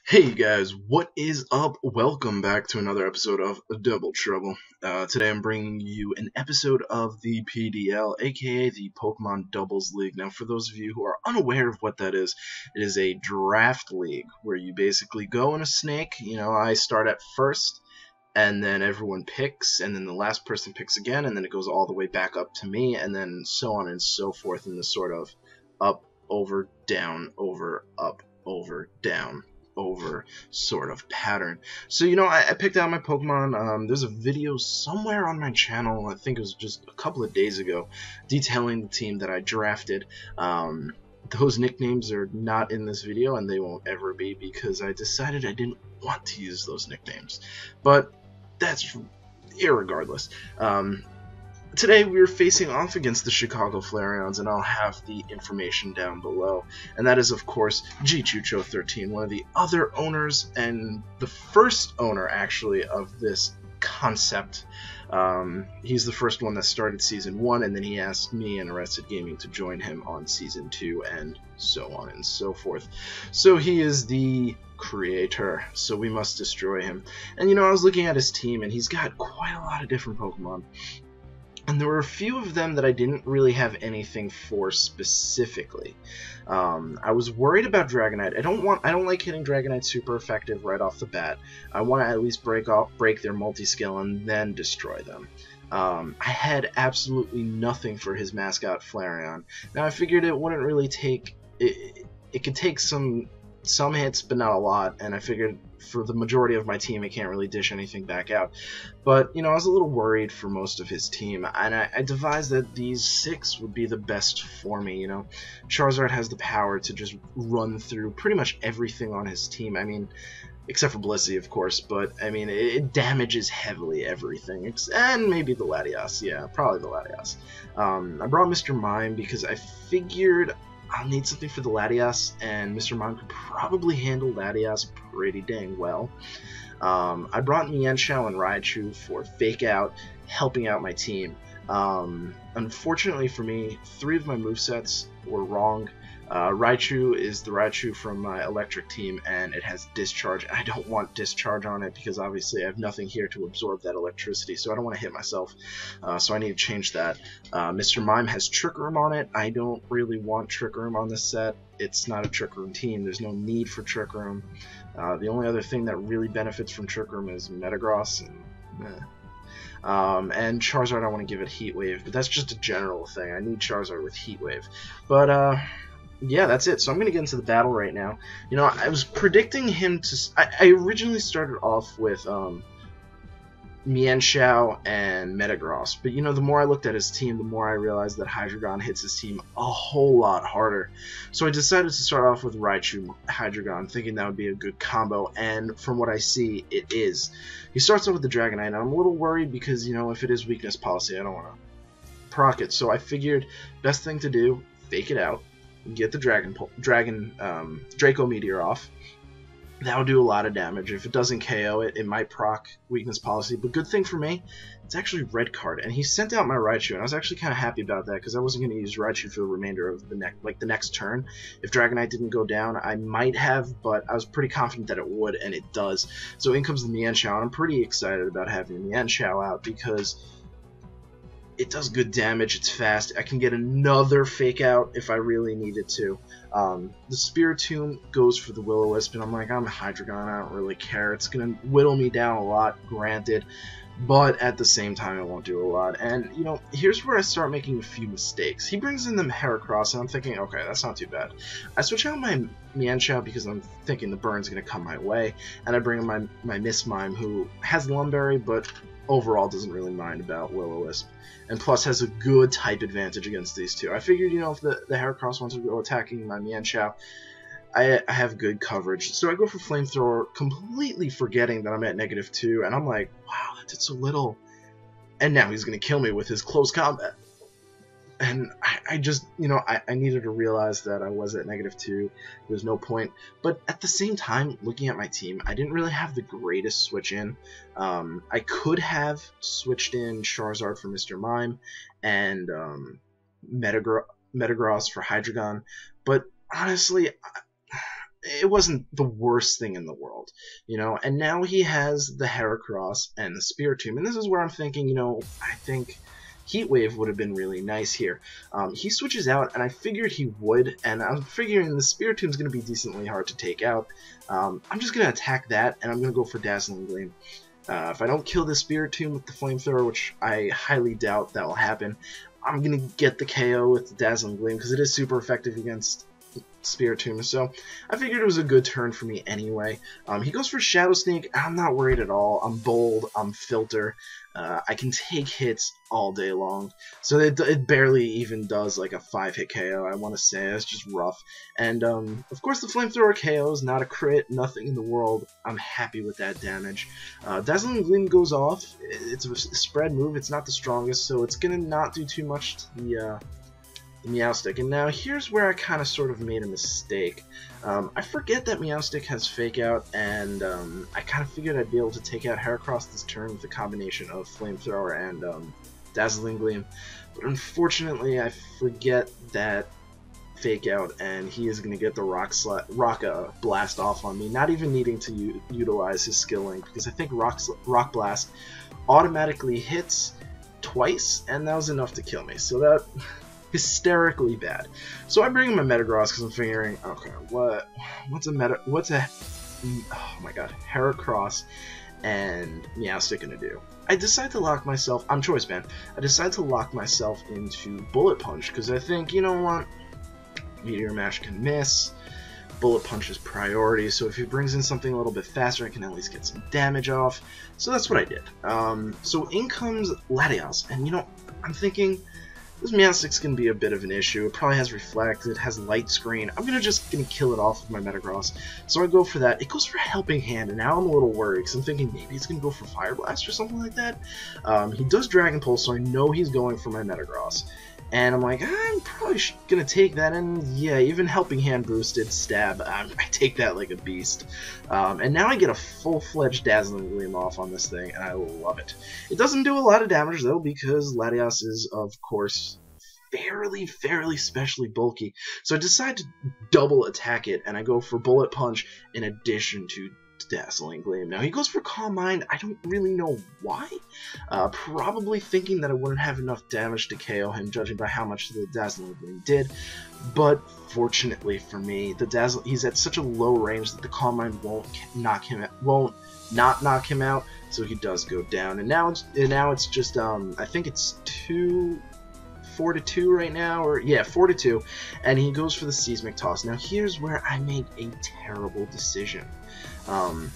Hey guys, what is up? Welcome back to another episode of Double Trouble. Today I'm bringing you an episode of the PDL, aka the Pokemon Doubles League. Now, for those of you who are unaware of what that is, it is a draft league where you basically go in a snake. I start at first, and then everyone picks, and then the last person picks again, and then it goes all the way back up to me, and then so on and so forth in this sort of up, over, down, over, up, over, down, over sort of pattern. So, I picked out my Pokemon. There's a video somewhere on my channel, I think it was just a couple of days ago, detailing the team that I drafted. Those nicknames are not in this video, and they won't ever be, because I decided I didn't want to use those nicknames. But that's irregardless. Today we're facing off against the Chicago Flareons, and I'll have the information down below. And that is, of course, G-Chucho13, one of the other owners, and the first owner, actually, of this concept. He's the first one that started Season 1, and then he asked me and Arrested Gaming to join him on Season 2, and so on and so forth. So he is the creator, so we must destroy him. And I was looking at his team, and he's got quite a lot of different Pokemon. And there were a few of them that I didn't really have anything for specifically. I was worried about Dragonite. I don't like hitting Dragonite super effective right off the bat. I want to at least break their multi-skill and then destroy them. I had absolutely nothing for his mascot Flareon. Now I figured it wouldn't really take it could take some hits, but not a lot, and I figured for the majority of my team, I can't really dish anything back out. But, I was a little worried for most of his team, and I devised that these 6 would be the best for me, Charizard has the power to just run through pretty much everything on his team. I mean, except for Blissey, of course, but, I mean, it damages heavily everything. And maybe the Latias, yeah, probably the Latias. I brought Mr. Mime because I figured I'll need something for the Latias, and Mr. Mime could probably handle Latias pretty dang well. I brought Mienshao and Raichu for Fake Out, helping out my team. Unfortunately for me, 3 of my movesets were wrong. Raichu is the Raichu from my electric team, and it has Discharge. I don't want Discharge on it because obviously I have nothing here to absorb that electricity, so I don't want to hit myself, so I need to change that. Mr. Mime has Trick Room on it. I don't really want Trick Room on this set. It's not a Trick Room team. There's no need for Trick Room. The only other thing that really benefits from Trick Room is Metagross, and Charizard I want to give it Heat Wave, but that's just a general thing. I need Charizard with Heat Wave. But, yeah, that's it. So I'm going to get into the battle right now. I was predicting him to... I originally started off with Mienshao and Metagross, but the more I looked at his team, the more I realized that Hydreigon hits his team a whole lot harder. So I decided to start off with Raichu Hydreigon, thinking that would be a good combo, and from what I see, it is. He starts off with the Dragonite, and I'm a little worried because, if it is weakness policy, I don't want to proc it. So I figured best thing to do, fake it out, get the Draco Meteor off. That'll do a lot of damage. If it doesn't KO it, it might proc weakness policy. But good thing for me, it's actually red card. And he sent out my Raichu, and I was actually kind of happy about that because I wasn't going to use Raichu for the remainder of the next turn. If Dragonite didn't go down, I might have, but I was pretty confident that it would, and it does. So in comes the Mienshao, and I'm pretty excited about having Mienshao out because it does good damage, it's fast. I can get another Fake Out if I really needed to. The Spiritomb goes for the Will-O-Wisp, and I'm like, I'm a Hydreigon, I don't really care. It's going to whittle me down a lot, granted, but at the same time it won't do a lot. And, here's where I start making a few mistakes. He brings in the Heracross, and I'm thinking, okay, that's not too bad. I switch out my Mienshao because I'm thinking the burn's going to come my way, and I bring in my Miss Mime, who has Lumberry, but overall doesn't really mind about Will-O-Wisp, and plus has a good type advantage against these two. I figured, if the Heracross wants to go attacking my Mienshao, I have good coverage. So I go for Flamethrower, completely forgetting that I'm at -2, and I'm like, wow, that did so little. And now he's going to kill me with his close combat. And I just, I needed to realize that I was at -2. There's no point. But at the same time, looking at my team, I didn't really have the greatest switch in. I could have switched in Charizard for Mr. Mime and Metagross for Hydreigon. But honestly, it wasn't the worst thing in the world, you know. And now he has the Heracross and the Spiritomb, and this is where I'm thinking, you know, I think Heat Wave would have been really nice here. He switches out, and I figured he would, and I'm figuring the Spiritomb's going to be decently hard to take out. I'm just going to attack that, and I'm going to go for Dazzling Gleam. If I don't kill the Spiritomb with the Flamethrower, which I highly doubt that will happen, I'm going to get the KO with the Dazzling Gleam, because it is super effective against Spiritomb, so I figured it was a good turn for me anyway. He goes for Shadow Sneak. I'm not worried at all. I'm bold. I'm Filter. I can take hits all day long, so it barely even does like a 5-hit KO, I want to say. It's just rough. And of course the Flamethrower KO is not a crit, nothing in the world. I'm happy with that damage. Dazzling Gleam goes off. It's a spread move. It's not the strongest, so it's going to not do too much to the Meowstic. And now here's where I kind of sort of made a mistake. I forget that Meowstic has Fake Out, and I kind of figured I'd be able to take out Heracross this turn with a combination of Flamethrower and Dazzling Gleam. But unfortunately, I forget that Fake Out, and he is going to get the Rock Blast off on me, not even needing to utilize his skill link, because I think Rock Blast automatically hits twice, and that was enough to kill me. So that hysterically bad. So I bring in my Metagross because I'm figuring, okay, what's oh my god, Heracross and Meowstic gonna do? I decide to lock myself, I'm Choice Band, I decide to lock myself into Bullet Punch because I think, you know what, Meteor Mash can miss, Bullet Punch is priority, so if he brings in something a little bit faster I can at least get some damage off. So that's what I did. So in comes Latias, and you know, I'm thinking, this Meowstic's going to be a bit of an issue. It probably has Reflect, it has Light Screen. I'm gonna kill it off with my Metagross. So I go for that. It goes for Helping Hand, and now I'm a little worried, because I'm thinking maybe it's going to go for Fire Blast or something like that. He does Dragon Pulse, so I know he's going for my Metagross. And I'm like, I'm probably going to take that, and yeah, even Helping Hand boosted Stab, I take that like a beast. And now I get a full-fledged Dazzling Gleam off on this thing, and I love it. It doesn't do a lot of damage, though, because Latias is, of course, fairly specially bulky. So I decide to double attack it, and I go for Bullet Punch in addition to Dazzling Gleam. Now he goes for Calm Mind. I don't really know why. Probably thinking that I wouldn't have enough damage to KO him, judging by how much the Dazzling Gleam did. But fortunately for me, he's at such a low range that the Calm Mind won't not knock him out. So he does go down. And now it's just I think it's 4-2 right now, or yeah, 4-2, and he goes for the Seismic Toss. Now here's where I make a terrible decision. Oh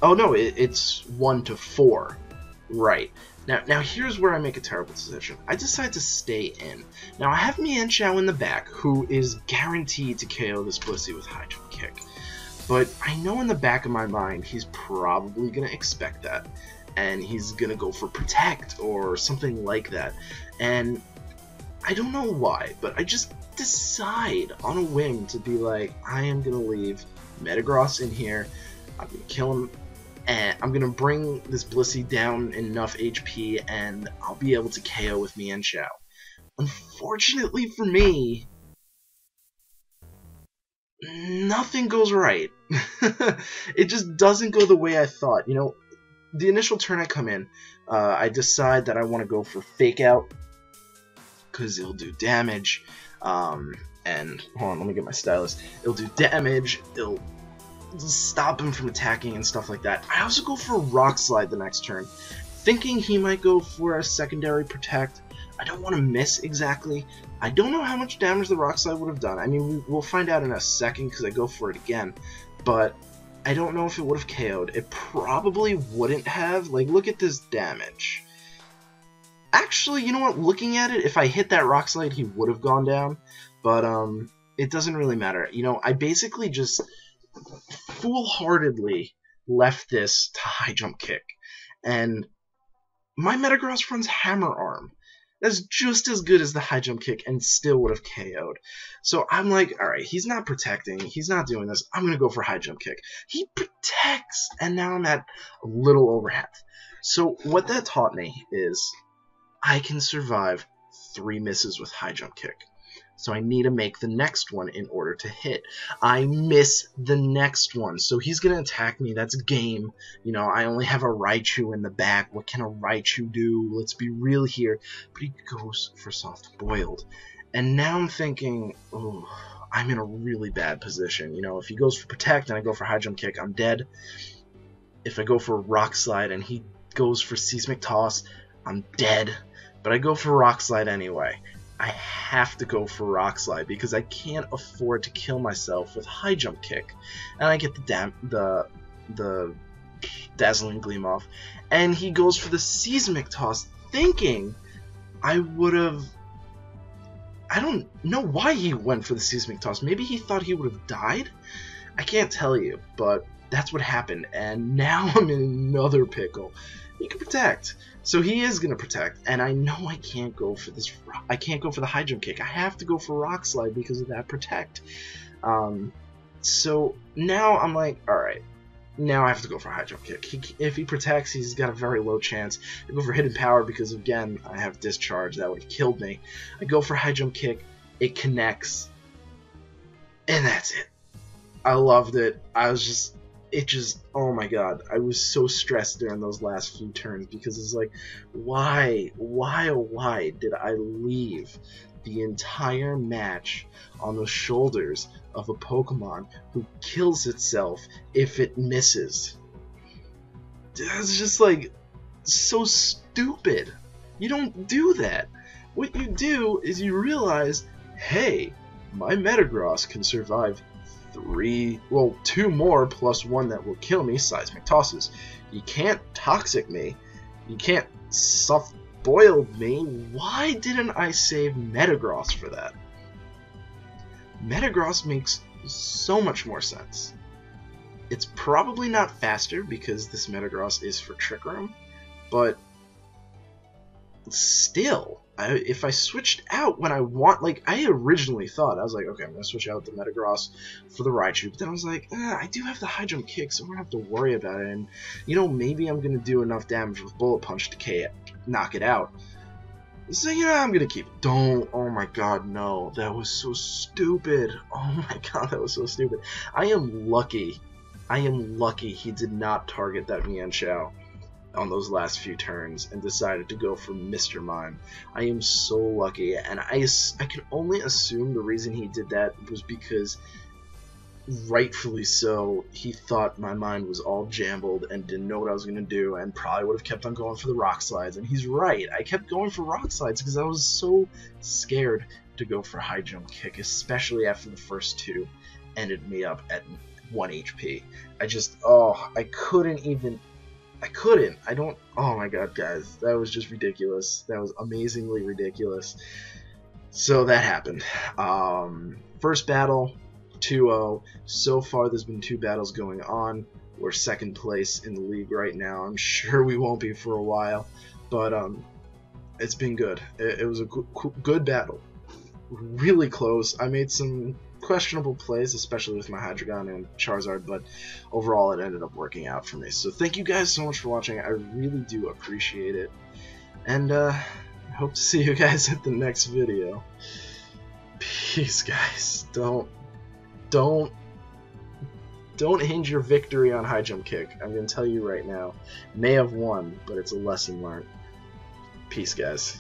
no, it's 1-4, right? Now here's where I make a terrible decision. I decide to stay in. Now I have Mienshao in the back, who is guaranteed to KO this Blissey with High Jump Kick, but I know in the back of my mind he's probably gonna expect that, and he's gonna go for Protect or something like that, and I don't know why, but I just decide on a whim to be like, I am going to leave Metagross in here, I'm going to kill him, and I'm going to bring this Blissey down enough HP, and I'll be able to KO with Mienshao. Unfortunately for me, nothing goes right. It just doesn't go the way I thought. You know, the initial turn I come in, I decide that I want to go for Fake Out, because it'll do damage, and hold on, let me get my stylus. It'll do damage, it'll stop him from attacking and stuff like that. I also go for Rock Slide the next turn, thinking he might go for a secondary Protect. I don't want to miss exactly. I don't know how much damage the Rock Slide would have done. I mean, we'll find out in a second because I go for it again, but I don't know if it would have KO'd. It probably wouldn't have. Like, look at this damage. Actually, you know what, looking at it, if I hit that Rock Slide, he would have gone down, but it doesn't really matter. You know, I basically just foolhardily left this to High Jump Kick, and my Metagross runs Hammer Arm. That's just as good as the High Jump Kick and still would have KO'd. So I'm like, alright, he's not protecting, he's not doing this, I'm going to go for High Jump Kick. He protects, and now I'm at a little over half. So what that taught me is I can survive 3 misses with High Jump Kick. So I need to make the next one in order to hit. I miss the next one. So he's going to attack me. That's game. You know, I only have a Raichu in the back. What can a Raichu do? Let's be real here. But he goes for soft boiled. And now I'm thinking, oh, I'm in a really bad position. You know, if he goes for protect and I go for high jump kick, I'm dead. If I go for rock slide and he goes for seismic toss, I'm dead. But I go for rock slide anyway. I have to go for rock slide because I can't afford to kill myself with high jump kick. And I get the dazzling gleam off, and he goes for the seismic toss, thinking I would have. I don't know why he went for the seismic toss. Maybe he thought he would have died. I can't tell you, but that's what happened. And now I'm in another pickle. He can protect. So he is going to protect, and I know I can't go for this. I can't go for the high jump kick. I have to go for rock slide because of that protect. So now I'm like, all right, now I have to go for high jump kick. If he protects, he's got a very low chance. I go for hidden power because again I have discharge. That would have killed me. I go for high jump kick. It connects, and that's it. I loved it. Oh my god, I was so stressed during those last few turns because it's like, why did I leave the entire match on the shoulders of a Pokemon who kills itself if it misses? It's just like, so stupid. You don't do that. What you do is you realize, hey, my Metagross can survive 2 more plus 1 that will kill me seismic tosses. You can't toxic me. You can't soft boiled me. Why didn't I save Metagross for that? Metagross makes so much more sense. It's probably not faster because this Metagross is for Trick Room, but still, if I switched out when I want, like, I originally thought, I was like, okay, I'm going to switch out the Metagross for the Raichu, but then I was like, I do have the high jump kick, so I don't have to worry about it, and, you know, maybe I'm going to do enough damage with Bullet Punch to knock it out. So, you know, I'm going to keep it. Don't, oh my god, no, that was so stupid. Oh my god, that was so stupid. I am lucky he did not target that Mienshao on those last few turns and decided to go for Mr. Mime. I am so lucky, and I can only assume the reason he did that was because, rightfully so, he thought my mind was all jambled and didn't know what I was going to do and probably would have kept on going for the rock slides, and he's right. I kept going for rock slides because I was so scared to go for high jump kick, especially after the first 2 ended me up at 1 HP. Oh my god, guys, that was just ridiculous. That was amazingly ridiculous. So that happened. First battle, 2-0. So far there's been 2 battles going on. We're 2nd place in the league right now. I'm sure we won't be for a while, but it's been good. It was a good battle. Really close. I made some questionable plays, especially with my Hydreigon and Charizard, but overall it ended up working out for me. So thank you guys so much for watching. I really do appreciate it, and I hope to see you guys at the next video. Peace, guys. Don't hinge your victory on high jump kick. I'm gonna tell you right now. May have won, but it's a lesson learned. Peace, guys.